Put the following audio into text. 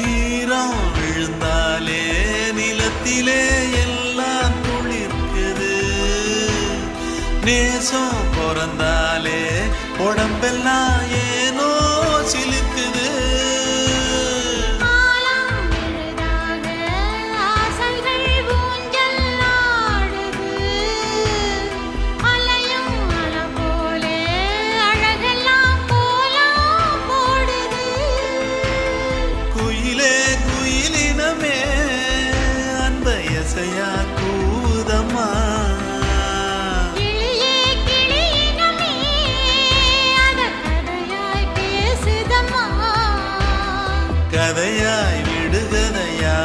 ஈரம் விழுந்தாலே நிலத்திலே எல்லாம் துளிர்க்குது. நேசம் பிறந்தாலே உடம்பெல்லாம் ஏனோ சிலுக்குது. கூதம்மா கதையாய் விடுகதையா